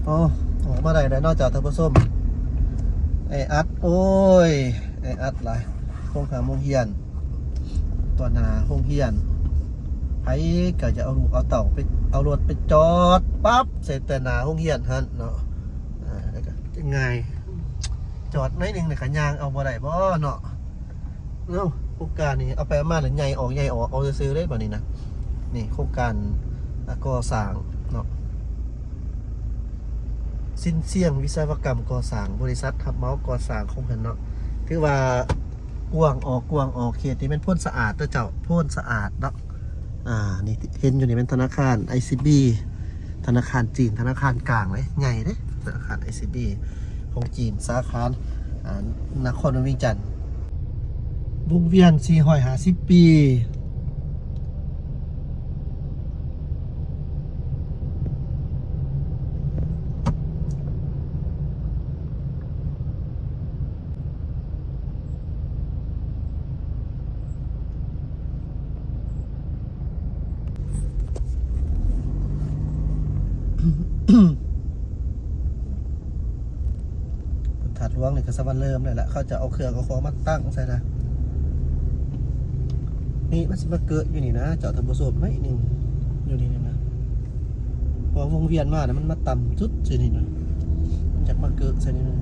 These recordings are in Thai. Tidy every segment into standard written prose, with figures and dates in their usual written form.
อ๋อออกมาได้แล้วนอกจากท่านผู้ชมไออัดโอ้ยไออัดหลายโรงหาโมงเฮียนตัวนาโรงเฮียนไผก็จะเอาลูกเอาเต่าไปเอารถไปจอดปั๊บใส่แต่หนาโรงเฮียนหั่นเนาะแล้วก็ยังไงจอดน้อยหนึงเนี่ยก็ย่างเอาบ่ได้บ่เนาะเนาะโครงการนี้เอาไปเอามาแล้วใหญ่ออกเอาซื้อๆเลยบัดนี้นะนี่โครงการก่อสร้างเนาะสิ้นเสียงวิศวกรรมก่อสร้างบริษัททับเมาส์ก่อสร้างของเพิ่นเนาะถือว่ากว้างออกเขตนี้เป็นพ้นสะอาดเด้อเจ้าพ้นสะอาดเนาะนี่เห็นอยู่นี่เป็นธนาคาร ICB ธนาคารจีนธนาคารกลางเลยใหญ่เด้ธนาคาร ICB ของจีนสาขานครวิงจันทร์วงเวียน450 ปีถาดหลวงนี่ก็สวรรค์เริ่มเลยละเขาจะเอาเครื่องเอาของมาตั้งใส่นะนี่มันสิมาเกิดอยู่นี่นะเจาะทำประสบไหมนี่อยู่นี่นะพอวงเวียนมาเนี่ยมันมาต่ำจุดใช่นี่นะมันจะมาเกิดใช่นี่นะ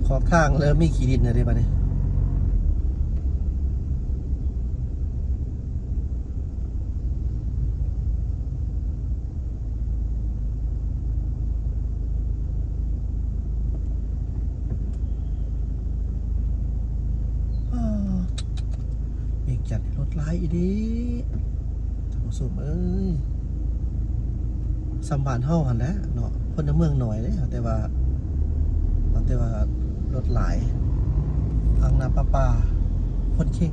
ขอบทางเริ่มมีขีดินอะไรบ้างเนี่ยอีกจัดรถไล่อีดีทำประสบเอ้ยสัมผัสเท่ากันแล้วเนาะคนในเมืองหน่อยเลยแต่ว่ารถหลายทางน้ำประปาคนเข่ง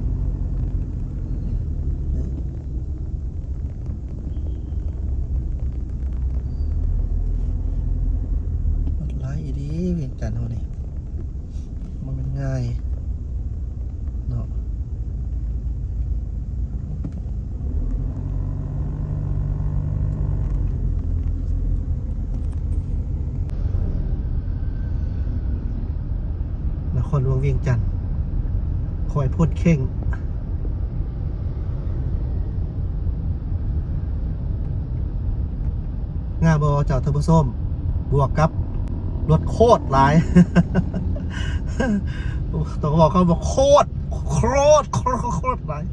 รถหลายอีดีเวียงจันทร์เท่านี้มันเป็นง่ายเนาะนครหลวงเวียงจันทร์คอยพ่นเข่งงาบอเจ้าทบส้มบวกกับรถโคตรหลาย ต้องบอกเขาบอกโคตรหลาย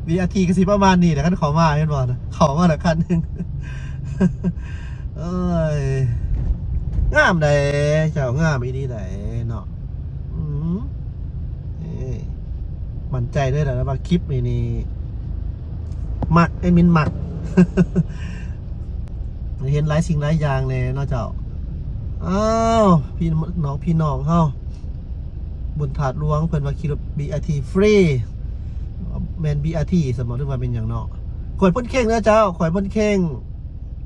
BRT ก็สิประมาณนี้แต่ขั้นขอมาเห็นบ่นะขอมาละคันหนึ่ง เอ้ยงามใดเจ้างามอีนี่ใดเนาะมั่นใจด้วยนะว่าคลิปนี่มักไอ้มินมัก เห็นหลายสิ่งหลายอย่างเลยเนาะเจ้าอ้าวพี่น้องเฮาบนถาดหลวงเพิ่นว่าขี่รถ BRT ฟรีแมน BRT สมมติว่าเป็นอย่างเนาะข่อยพ่นเข่งนะเจ้าข่อยพ่นเข่ง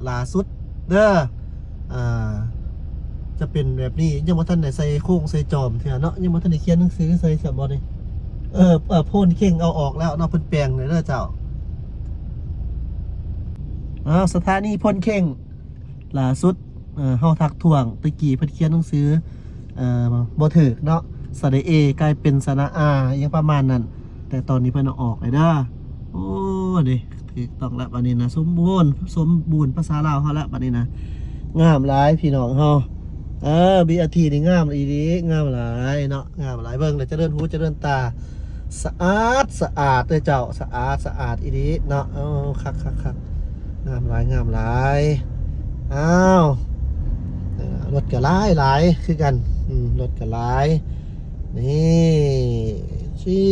ล่าสุดเด้อจะเป็นแบบนี้ยังบ่ทันได้ใส่โค้งใส่จอมเถอะเนาะยังบ่ทันได้เขียนหนังสือใส่สมบ่นี่พ่นเข่งเอาออกแล้วเนาะเพิ่นแปลงเลยเด้อเจ้าสถานีพ่นเข่งล่าสุดเฮาทักท้วงตะกี้เพิ่นเขียนหนังสือบ่ถูกเนาะสระเอกลายเป็นสระอายังประมาณนั้นแต่ตอนนี้เพิ่นเอาออกเลยเด้อโอ้ดิถูกต้องแล้วบัดนี้นะสมบูรณ์ภาษาลาวเฮาแล้วบัดนี้นะงามหลายพี่น้องเฮาBRT นี่งามอีหลีงามหลายเนาะงามหลายเบิ่งแล้วเจริญหูเจริญตาสะอาดเด้อเจ้าสะอาดอีหลีเนาะคักงามหลายอ้าวรถก็หลายคือกันรถก็หลายนี่ชิ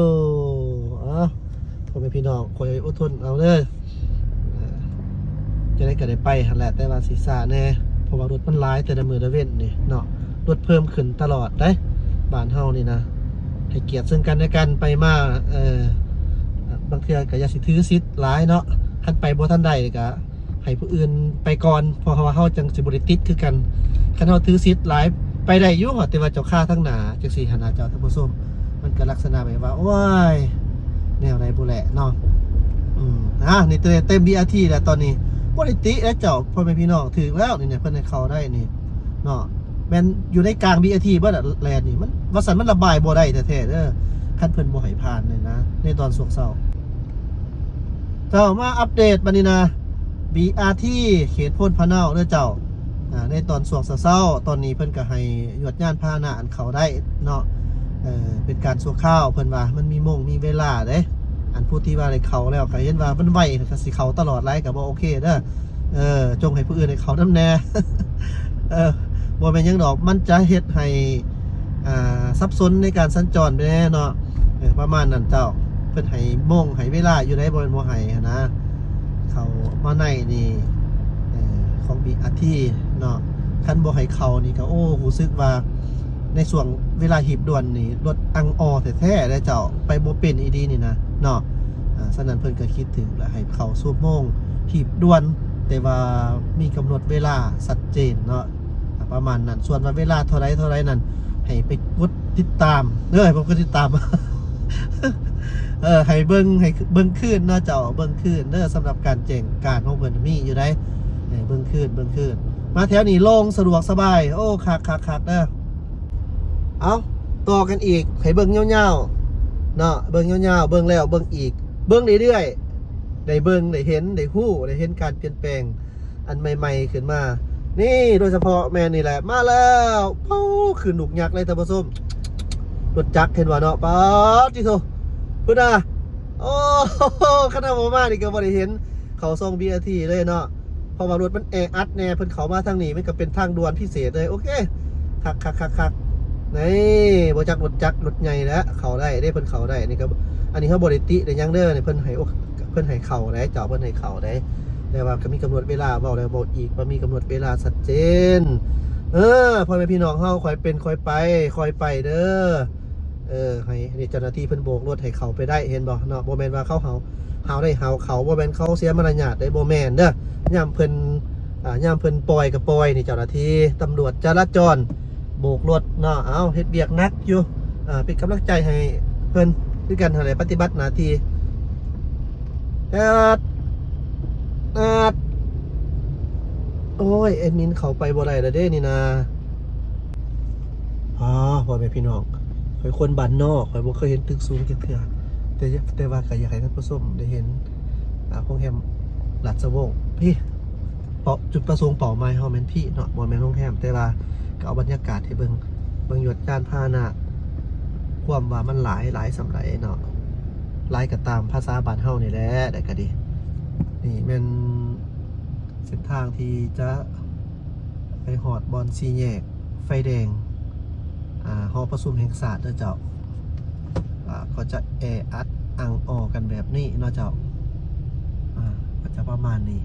วพ่อแม่พี่น้องคอยอดทนเอาเลยจะได้กันได้ไปหันแหละแต่ว่าศีรษะแน่เพราะว่ารถมันหลายแต่ละมือละเว้นนี่เนาะรถเพิ่มขึ้นตลอดได้บ้านเฮานี่นะให้เกียรติซึ่งกันและกันไปมาบางเทื่อก็อย่าสิถือสิทธิ์หลายเนาะคันไปบ่ทันใดก็ให้ผู้อื่นไปก่อนเพราะว่าเฮาจังสิบ่ได้ติดคือกันคันเฮาถือสิทธิ์หลาย ไปได้อยู่แต่ว่าเจ้าค่าทั้งหนาจังซี่หั่นน่ะเจ้าท่านผู้ชมมันก็ลักษณะแบบว่าโอ้ยแนวใดบ่แหละเนาะนี่เต็ม BRT แล้วตอนนี้บ่ได้ติแล้วเจ้าพ่อแม่พี่น้องถึงแล้วนี่เนี่ยเพิ่นให้เข้าได้นี่เนาะแม่นอยู่ในกลาง BRT บ่ล่ะแลนนี่มันว่าซั่นมันระบายบ่ได้แท้ๆเด้อคันเพิ่นบ่ให้ผ่านเลยนะในตอนช่วงเช้าเจ้ามาอัปเดตบัดนี้นะ BRT เขตโพนพะเนาเด้อเจ้าในตอนช่วงเช้าตอนนี้เพิ่นก็ให้ยวดยานพาหนะอันเข้าได้เนาะเป็นการชั่วคราวเพิ่นว่ามันมีเวลาเด้อันผู้ที่ว่าได้เข้าแล้วก็เห็นว่ามันไวก็สิเข้าตลอดไลก็บ่โอเคเด้อจงให้ผู้อื่นให้เข้านำแน่บ่แม่นหยังดอกมันจะเฮ็ดให้สับสนในการสัญจรไปแน่เนาะประมาณนั้นเจ้าเพิ่นให้ให้เวลาอยู่ได้บ่แม่นบ่ให้นะเข้ามาในนี่ของ BRT เนาะคันบ่ให้เข้านี่ก็โอ้รู้สึกว่าในช่วงเวลาหีบด่วนนี่รถอังออแท้ๆได้เจ้าไปบ่เป็นอีดีนี่นะเนาะฉะนั้นเพิ่นก็คิดถึงแล้วให้เข้าชั่วโมงหีบด่วนแต่ว่ามีกำหนดเวลาชัดเจนเนาะประมาณนั้นส่วนว่าเวลาเท่าไรนั้นให้ไปกดติดตามผมก็ติดตาม ให้เบิ่งคืนเนาะเจ้าเบิ่งคืนสำหรับการแจ้งการของเพิ่นมีอยู่ได้เบิ่งคืนมาแถวนี้โล่งสะดวกสบายโอ้คักเด้อเอาต่อกันอีกให้เบิ่งยาวๆเนาะเบิ่งยาวๆเบิ่งแล้วเบิ่งอีกเบิ่งเรื่อยๆได้เบิ่งได้เห็นได้ฮู้ได้เห็นการเปลี่ยนแปลงอันใหม่ๆขึ้นมานี่โดยเฉพาะแม่นี่แหละมาแล้วปู้คือหนุกยักษ์เลยท่านผู้ชมรถจักรเห็นว่าเนาะป๊าดจิโซพุ่นน่ะโอ้ขนาดบ่มานี่ก็บ่ได้เห็นเขาส่ง BRT เลยเนาะเพราะว่ารถมันแออัดแน่เพิ่นเข้ามาทางนี้มันก็เป็นทางด่วนพิเศษเลยโอเคคักนี่บ่จักรถจักรรถใหญ่แล้วเข้าได้เพิ่นเข้าได้นี่ก็อันนี้เขาบ่ได้ติได้ยังเด้อนี่เพิ่นให้เข้าได้เจ้าเพิ่นให้เข้าได้แต่ว่าก็มีกำหนดเวลาเว้าแล้วบอกอีกว่ามีกำหนดเวลาชัดเจนพ่อแม่พี่น้องเฮาค่อยเป็นค่อยไปเด้อให้นี่เจ้าหน้าที่เพิ่นโบกรถให้เข้าไปได้เห็นบ่เนาะบ่แม่นว่าเขาได้เขาบ่แม่นเขาเสียมารยาทได้บ่แม่นเด้อยามเพิ่นปล่อยก็ปล่อยนี่เจ้าหน้าที่ตำรวจจราจรโบกรถเนาะเอาเฮ็ดเวียกหนักอยู่เป็นกำลังใจให้เพิ่นด้วยกันให้ปฏิบัติหน้าที่โอ้ยแอดมินเขาไปบ่ได้แล้วเด้นี่นะพ่อแม่พี่น้องข่อยคนบ้านนอกข่อยบ่เคยเห็นตึกสูงจักเทื่อแต่ว่าก็อยากให้ท่านผู้ชมได้เห็นโรงแรมลาดสะวงพี่จุดประสงค์เป้าหมายเฮาแม่นพี่เนาะบ่แม่นโรงแรมแต่ว่าก็เอาบรรยากาศให้เบิ่งยวดการพาหนะความว่ามันหลายสำหรับเนาะหลายก็ตามภาษาบ้านเฮานี่แหละได้ก็ดีนี่แม่นเส้นทางที่จะไปหอดบอน4แยกไฟแดงหอประชุมแห่งชาติเจ้าก็จะแออัดอังออกันแบบนี้เนาะเจ้าก็จะประมาณนี้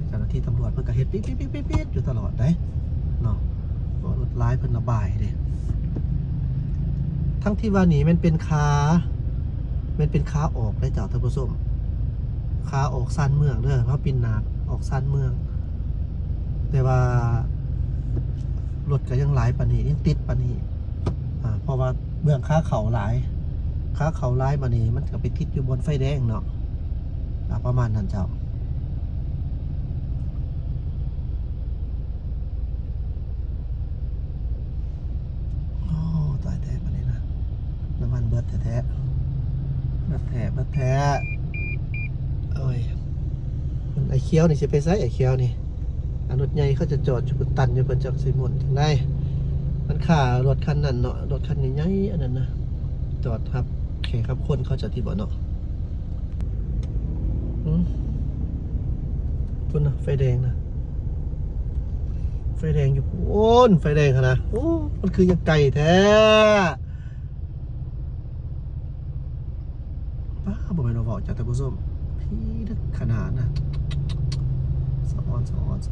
เจ้าหน้าที่ตำรวจเพิ่นก็เฮ็ดปิ๊ดอยู่ตลอดได้เนาะรถร้ายเพิ่นระบายเด้ทั้งที่ว่านี่มันเป็นขาออกได้เจ้าท่านผู้ชมขาออกสั้นเมืองเด้อเขาปินนาดออกสั้นเมืองแต่ว่ารถก็ยังหลายปานนี้ยังติดปานนี้เพราะว่าเบื้องขาเขาหลายมานี่มันก็ไปติดอยู่บนไฟแดงเนาะประมาณนั้นเจ้าโอ้ตายแท้ปานนี้นะน้ำมันเบิดแท้โอ้ยไอ้เคี้ยวนี่สิไปไสไอ้เคี้ยวนี่รถใหญ่เขาจะจอดอยู่บนตันอยู่บนจักรสิหมุนถึงได้มันข่ารถคันนั้นเนาะรถคันใหญ่ๆอันนั้นนะจอดครับแข่งครับคนเขาจะที่บ่เนาะคุณนะไฟแดงนะไฟแดงอยู่โอ้นไฟแดงขนาดโอ้มันคือยังไก่แท้ป้าบอกไปเราบอกจากท่านผู้ชมพี่ดึกขนาดนะสะออนส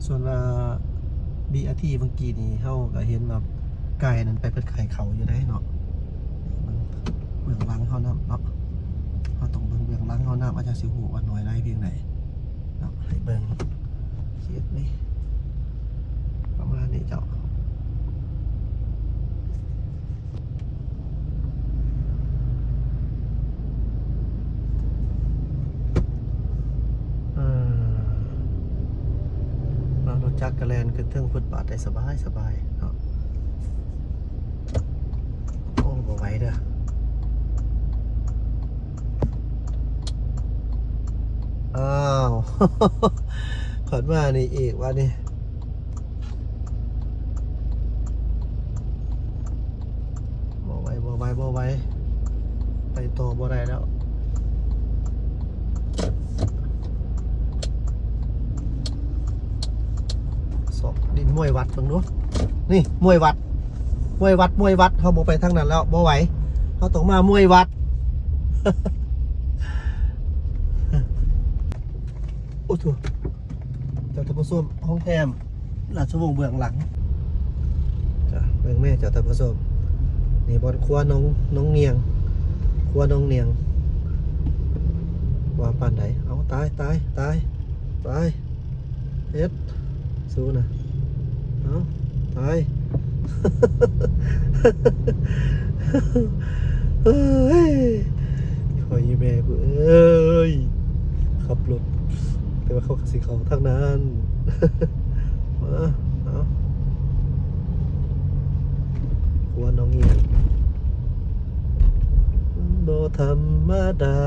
่วนว่า BRT เมื่อกี้นี้เขาก็เห็นว่าไก่นั้นไปเปิดไข่เขาอยู่ได้เนาะเบื้องหลังเขานำเนาะเขาต้องเบื้องหลังเขานำอาจจะสิหูว่าน้อยไรเพียงไหน เนาะให้เบิ่งเขียดนี่ประมาณนี้เจ้าเรารถจักรกระแลนขึ้นเทิงฟุตบาทได้สบายเนาะโอ้บ่ไหวเด้ออ้าว ขอดมานี่อีกว่านี่บ่ไหวไปต่อบ่ได้แล้วสอบดินมวยวัดเบิ่งดูนี่มวยวัดเขาบ่ไปทางนั้นแล้วบ่ไหวเขาต้องมามวยวัด โอ้โหเจ้าตะพส้มห้องแทมราชวงศ์เบื้องหลังจ้ะเบื้องแม่เจ้าตะพส้มนี่บอลครัวน้องเนียงครัวน้องเนียงว่าปานไหนเอาตายเฮ็ดสู้นะเอาตาย เฮ้ยคอยแม่กูเอ้ยขับรถแต่ว่าเขาสิเขาทางนั้นมาเอาหัวน้องเงียบบ่ธรรมดา